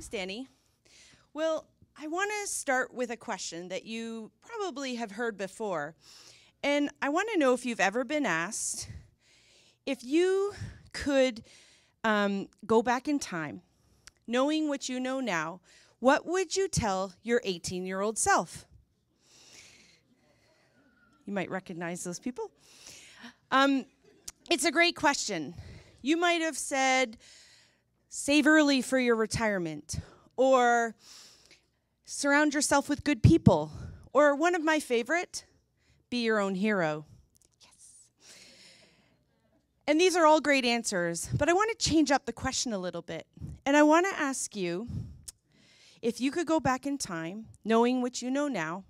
Thanks, Danny. Well, I want to start with a question that you probably have heard before. And I want to know if you've ever been asked if you could go back in time, knowing what you know now, what would you tell your 18-year-old self? You might recognize those people. It's a great question. You might have said, save early for your retirement, or surround yourself with good people, or one of my favorite, be your own hero. Yes. And these are all great answers, but I want to change up the question a little bit. And I want to ask you, if you could go back in time, knowing what you know now,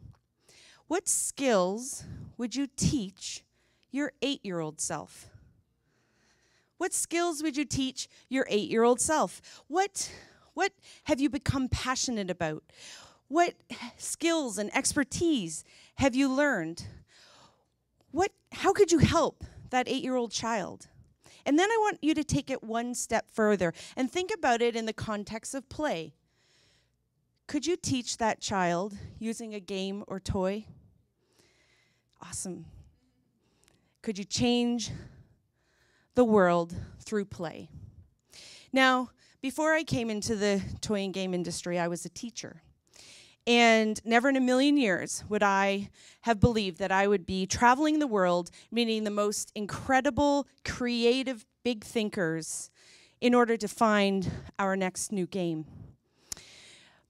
what skills would you teach your 8-year-old self? What skills would you teach your 8-year-old self? What have you become passionate about? What skills and expertise have you learned? How could you help that 8-year-old child? And then I want you to take it one step further and think about it in the context of play. Could you teach that child using a game or toy? Awesome. Could you change the world through play? Now, before I came into the toy and game industry, I was a teacher. And never in a million years would I have believed that I would be traveling the world, meeting the most incredible, creative, big thinkers in order to find our next new game.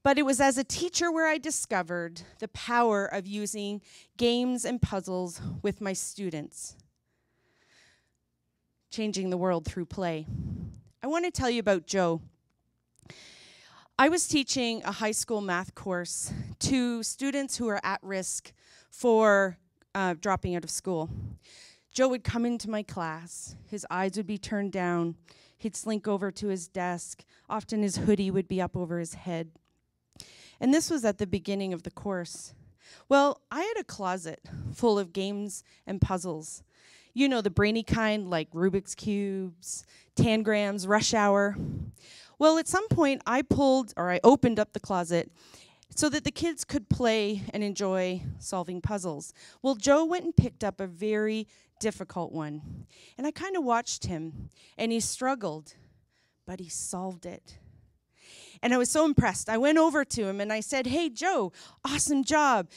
But it was as a teacher where I discovered the power of using games and puzzles with my students, changing the world through play. I want to tell you about Joe. I was teaching a high school math course to students who are at risk for dropping out of school. Joe would come into my class. His eyes would be turned down. He'd slink over to his desk. Often his hoodie would be up over his head. And this was at the beginning of the course. Well, I had a closet full of games and puzzles. You know, the brainy kind like Rubik's Cubes, Tangrams, Rush Hour. Well, at some point, I opened up the closet so that the kids could play and enjoy solving puzzles. Well, Joe went and picked up a very difficult one. And I kind of watched him, and he struggled, but he solved it. And I was so impressed. I went over to him, and I said, "Hey, Joe, awesome job."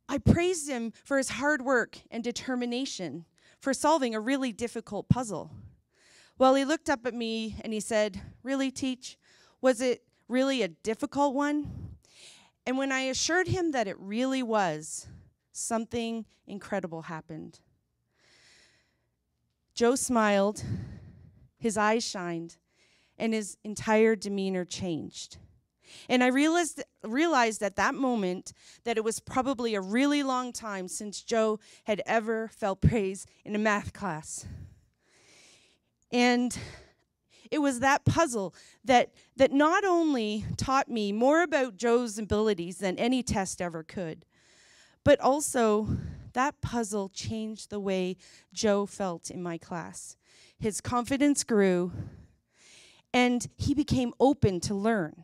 I praised him for his hard work and determination for solving a really difficult puzzle. Well, he looked up at me and he said, "Really, Teach? Was it really a difficult one?" And when I assured him that it really was, something incredible happened. Joe smiled, his eyes shined, and his entire demeanor changed. And I realized at that moment that it was probably a really long time since Joe had ever felt praise in a math class. And it was that puzzle that not only taught me more about Joe's abilities than any test ever could, but also that puzzle changed the way Joe felt in my class. His confidence grew, and he became open to learn.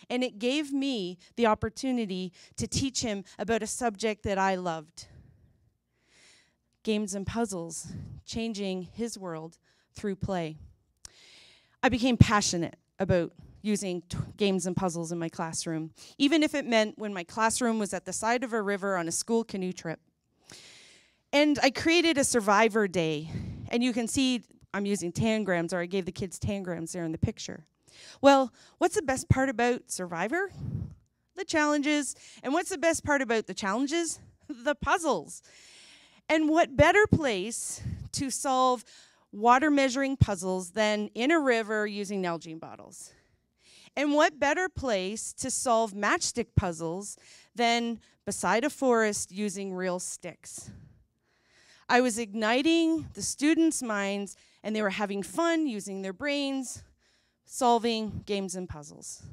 And it gave me the opportunity to teach him about a subject that I loved. Games and puzzles, changing his world through play. I became passionate about using games and puzzles in my classroom, even if it meant when my classroom was at the side of a river on a school canoe trip. And I created a Survivor Day, and you can see I'm using tangrams, or I gave the kids tangrams there in the picture. Well, what's the best part about Survivor? The challenges. And what's the best part about the challenges? The puzzles. And what better place to solve water measuring puzzles than in a river using Nalgene bottles? And what better place to solve matchstick puzzles than beside a forest using real sticks? I was igniting the students' minds, and they were having fun using their brains, solving games and puzzles,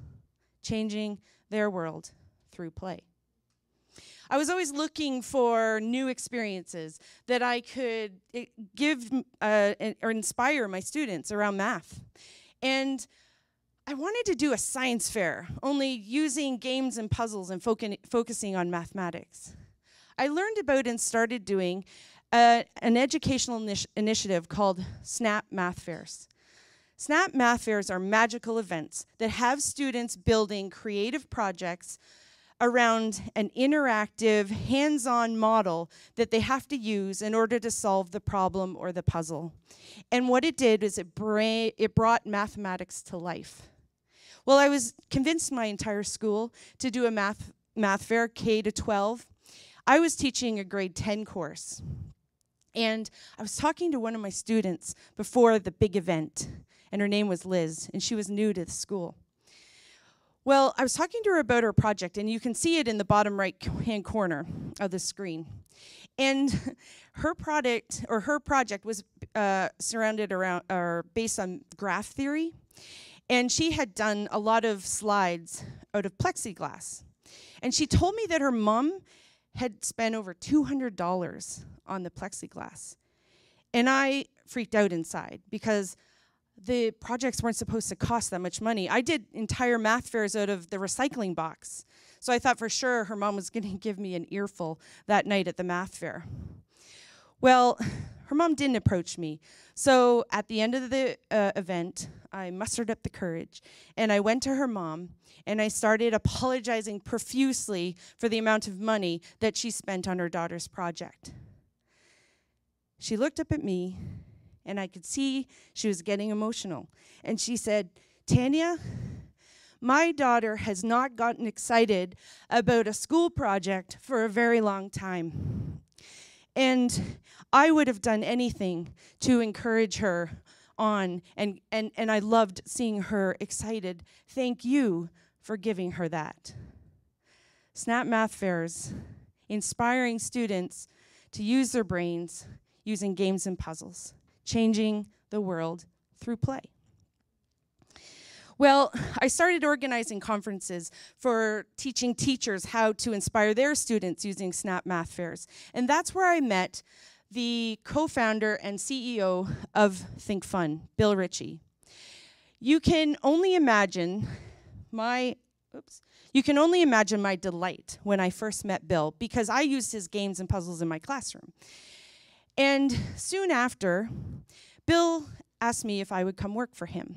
changing their world through play. I was always looking for new experiences that I could give or inspire my students around math. And I wanted to do a science fair, only using games and puzzles and focusing on mathematics. I learned about and started doing an educational initiative called Snap Math Fairs. Snap Math Fairs are magical events that have students building creative projects around an interactive, hands-on model that they have to use in order to solve the problem or the puzzle. And what it did is it brought mathematics to life. Well, I was convinced my entire school to do a math fair, K to 12. I was teaching a grade 10 course. And I was talking to one of my students before the big event, and her name was Liz, and she was new to the school. Well, I was talking to her about her project, and you can see it in the bottom right-hand corner of the screen. And her project was surrounded around, or based on graph theory, and she had done a lot of slides out of plexiglass. And she told me that her mom had spent over $200 on the plexiglass. And I freaked out inside because the projects weren't supposed to cost that much money. I did entire math fairs out of the recycling box. So I thought for sure her mom was going to give me an earful that night at the math fair. Well, her mom didn't approach me. So at the end of the event, I mustered up the courage, and I went to her mom, and I started apologizing profusely for the amount of money that she spent on her daughter's project. She looked up at me, and I could see she was getting emotional. And she said, "Tanya, my daughter has not gotten excited about a school project for a very long time. And I would have done anything to encourage her on, and I loved seeing her excited. Thank you for giving her that." Snap Math Fairs, inspiring students to use their brains using games and puzzles, changing the world through play. Well, I started organizing conferences for teaching teachers how to inspire their students using Snap Math Fairs. And that's where I met the co-founder and CEO of ThinkFun, Bill Ritchie. You can only imagine my delight when I first met Bill, because I used his games and puzzles in my classroom. And soon after, Bill asked me if I would come work for him.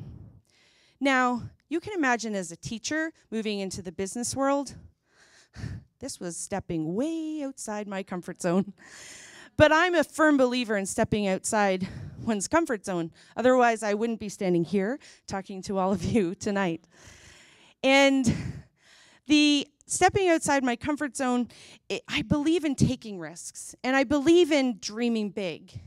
Now, you can imagine as a teacher moving into the business world, this was stepping way outside my comfort zone. But I'm a firm believer in stepping outside one's comfort zone. Otherwise, I wouldn't be standing here talking to all of you tonight. And the stepping outside my comfort zone, I believe in taking risks, and I believe in dreaming big.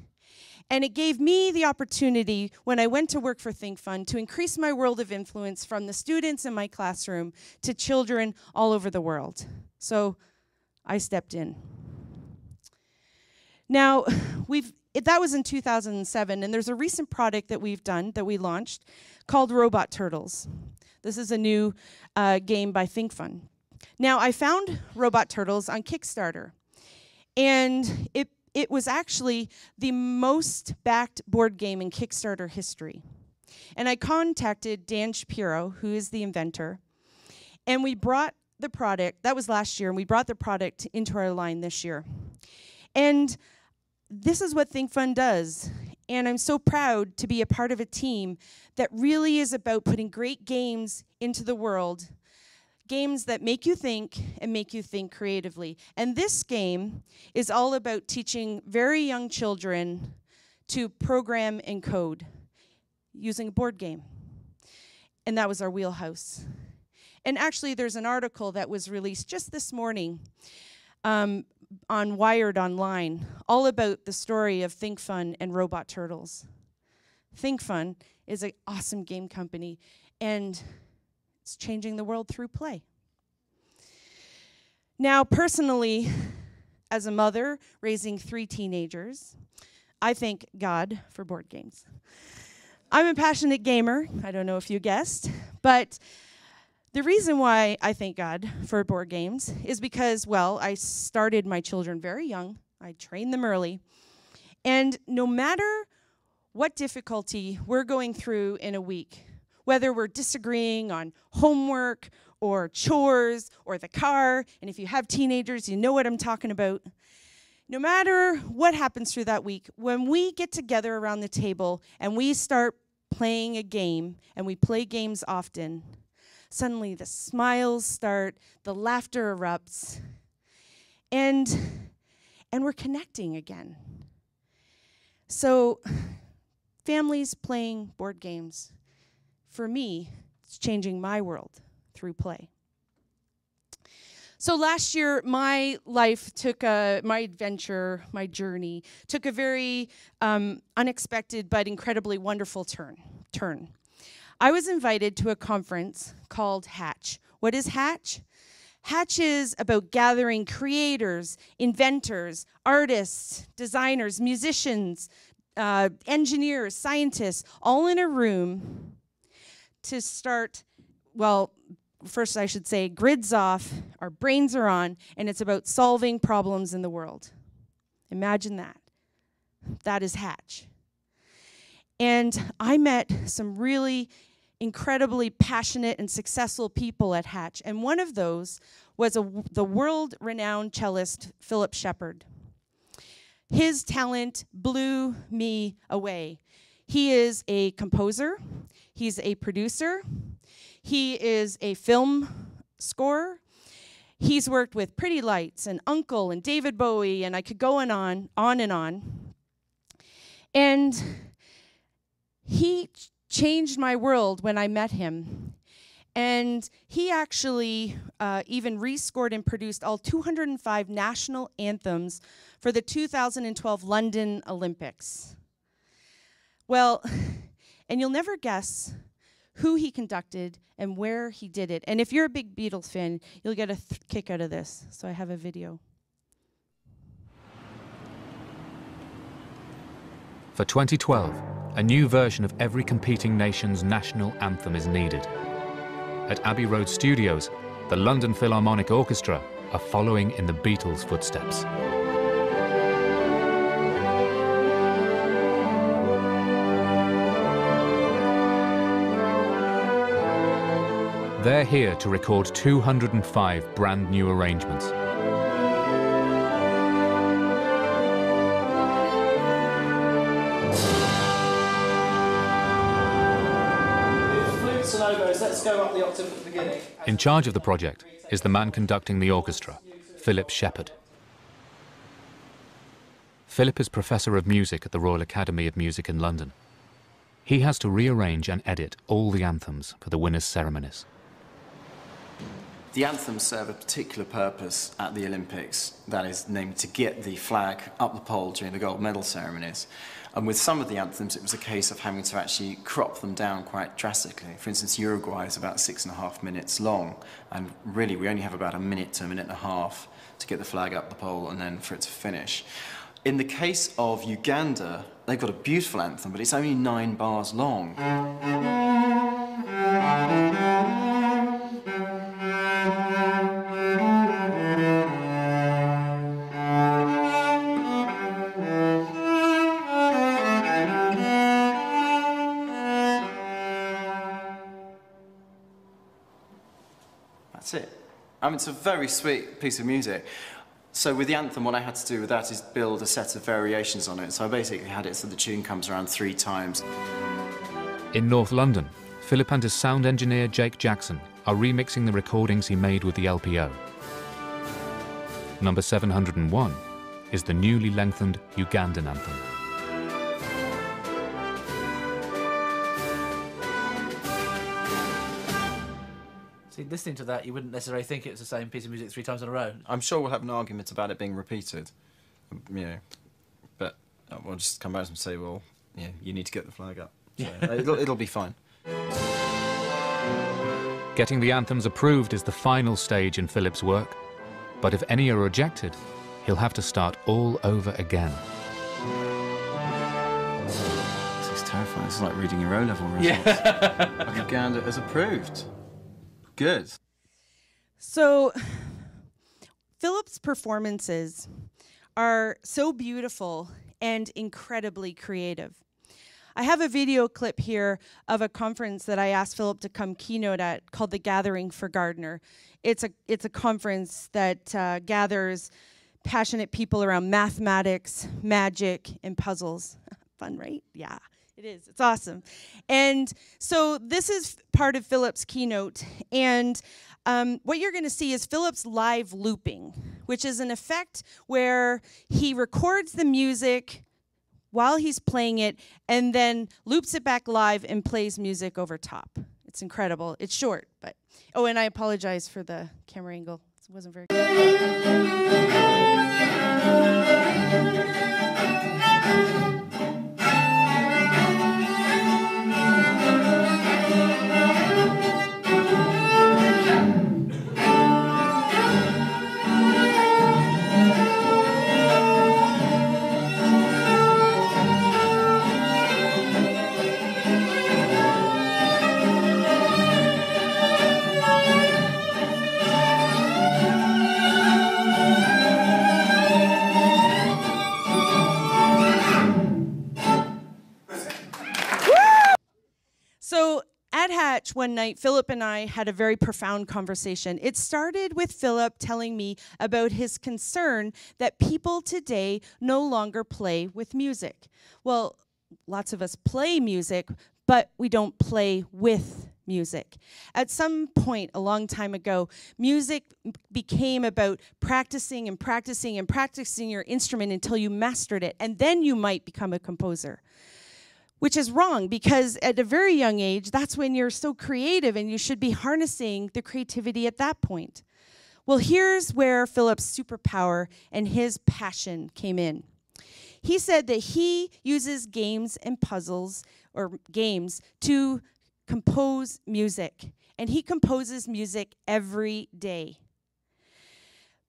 And it gave me the opportunity, when I went to work for ThinkFun, to increase my world of influence from the students in my classroom to children all over the world. So I stepped in. Now, that was in 2007, and there's a recent product that we launched, called Robot Turtles. This is a new game by ThinkFun. Now, I found Robot Turtles on Kickstarter, and it was actually the most backed board game in Kickstarter history. And I contacted Dan Shapiro, who is the inventor, and we brought the product, that was last year, and we brought the product into our line this year. And this is what ThinkFun does. And I'm so proud to be a part of a team that really is about putting great games into the world, games that make you think and make you think creatively. And this game is all about teaching very young children to program and code using a board game. And that was our wheelhouse. And actually, there's an article that was released just this morning on Wired Online, all about the story of ThinkFun and Robot Turtles. ThinkFun is an awesome game company, and it's changing the world through play. Now, personally, as a mother raising 3 teenagers, I thank God for board games. I'm a passionate gamer, I don't know if you guessed, but the reason why I thank God for board games is because, well, I started my children very young. I trained them early. And no matter what difficulty we're going through in a week, whether we're disagreeing on homework or chores or the car, and if you have teenagers, you know what I'm talking about. No matter what happens through that week, when we get together around the table and we start playing a game, and we play games often, suddenly the smiles start, the laughter erupts, and we're connecting again. So, families playing board games, for me, it's changing my world through play. So last year, my life took my adventure, my journey, took a very unexpected but incredibly wonderful turn. I was invited to a conference called Hatch. What is Hatch? Hatch is about gathering creators, inventors, artists, designers, musicians, engineers, scientists, all in a room to start, well, first I should say, grids off, our brains are on, and it's about solving problems in the world. Imagine that. That is Hatch. And I met some really incredibly passionate and successful people at Hatch, and one of those was the world-renowned cellist Philip Shepard. His talent blew me away. He is a composer, he's a producer, he is a film scorer. He's worked with Pretty Lights and Uncle and David Bowie, and I could go on and on. And he changed my world when I met him. And he actually even rescored and produced all 205 national anthems for the 2012 London Olympics. Well, and you'll never guess who he conducted and where he did it. And if you're a big Beatles fan, you'll get a kick out of this. So I have a video. For 2012, a new version of every competing nation's national anthem is needed. At Abbey Road Studios, the London Philharmonic Orchestra are following in the Beatles' footsteps. They're here to record 205 brand new arrangements. Flutes and oboes, let's go up the octave at the beginning. In charge of the project is the man conducting the orchestra, Philip Shepard. Philip is Professor of Music at the Royal Academy of Music in London. He has to rearrange and edit all the anthems for the winners' ceremonies. The anthems serve a particular purpose at the Olympics, that is, namely to get the flag up the pole during the gold medal ceremonies. And with some of the anthems, it was a case of having to actually crop them down quite drastically. For instance, Uruguay is about 6.5 minutes long, and really we only have about a minute to a minute and a half to get the flag up the pole and then for it to finish. In the case of Uganda, they've got a beautiful anthem, but it's only 9 bars long. That's it. I mean, it's a very sweet piece of music. So with the anthem, what I had to do with that is build a set of variations on it. So I basically had it so the tune comes around 3 times. In North London, Philip and his sound engineer Jake Jackson are remixing the recordings he made with the LPO. Number 701 is the newly lengthened Ugandan anthem. See, listening to that, you wouldn't necessarily think it's the same piece of music 3 times in a row. I'm sure we'll have an argument about it being repeated, you know, but we'll just come back and say, well, yeah, you need to get the flag up. So it'll be fine. Getting the anthems approved is the final stage in Philip's work, but if any are rejected, he'll have to start all over again. This is terrifying. It's like reading your O-level results. Yeah. Uganda is approved. Good. So, Philip's performances are so beautiful and incredibly creative. I have a video clip here of a conference that I asked Philip to come keynote at called The Gathering for Gardner. It's a conference that gathers passionate people around mathematics, magic, and puzzles. Fun, right? Yeah, it is. It's awesome. And so this is part of Philip's keynote. And what you're going to see is Philip's live looping, which is an effect where he records the music while he's playing it and then loops it back live and plays music over top. It's incredible. It's short, but... Oh, and I apologize for the camera angle. It wasn't very good. So at Hatch one night, Philip and I had a very profound conversation. It started with Philip telling me about his concern that people today no longer play with music. Well, lots of us play music, but we don't play with music. At some point a long time ago, music became about practicing and practicing and practicing your instrument until you mastered it, and then you might become a composer. Which is wrong, because at a very young age, that's when you're so creative and you should be harnessing the creativity at that point. Well, here's where Philip's superpower and his passion came in. He said that he uses games and puzzles, or games, to compose music. And he composes music every day.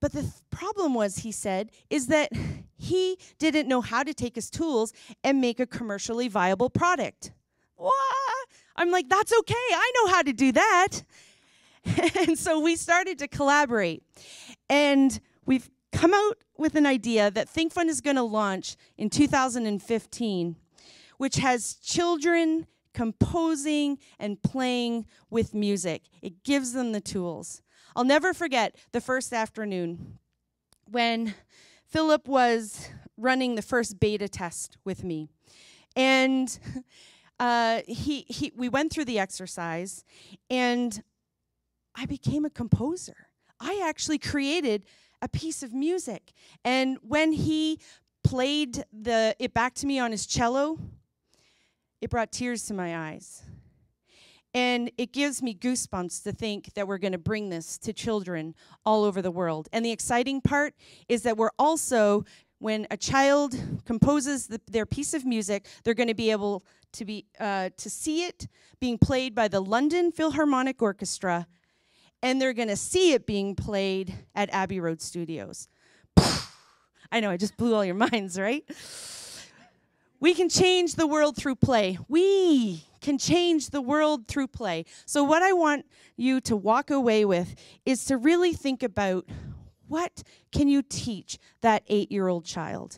But the problem was, he said, is that he didn't know how to take his tools and make a commercially viable product. What? I'm like, that's okay. I know how to do that. And so we started to collaborate. And we've come out with an idea that ThinkFun is going to launch in 2015, which has children composing and playing with music. It gives them the tools. I'll never forget the first afternoon when Philip was running the first beta test with me. And we went through the exercise, and I became a composer. I actually created a piece of music. And when he played it back to me on his cello, it brought tears to my eyes. And it gives me goosebumps to think that we're going to bring this to children all over the world. And the exciting part is that we're also, when a child composes their piece of music, they're going to be able to see it being played by the London Philharmonic Orchestra, and they're going to see it being played at Abbey Road Studios. I know, I just blew all your minds, right? We can change the world through play. We can change the world through play. So what I want you to walk away with is to really think about, what can you teach that 8-year-old child?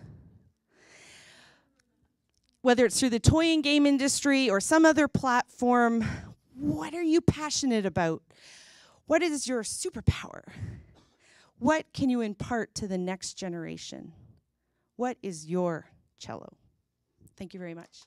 Whether it's through the toy and game industry or some other platform, what are you passionate about? What is your superpower? What can you impart to the next generation? What is your cello? Thank you very much.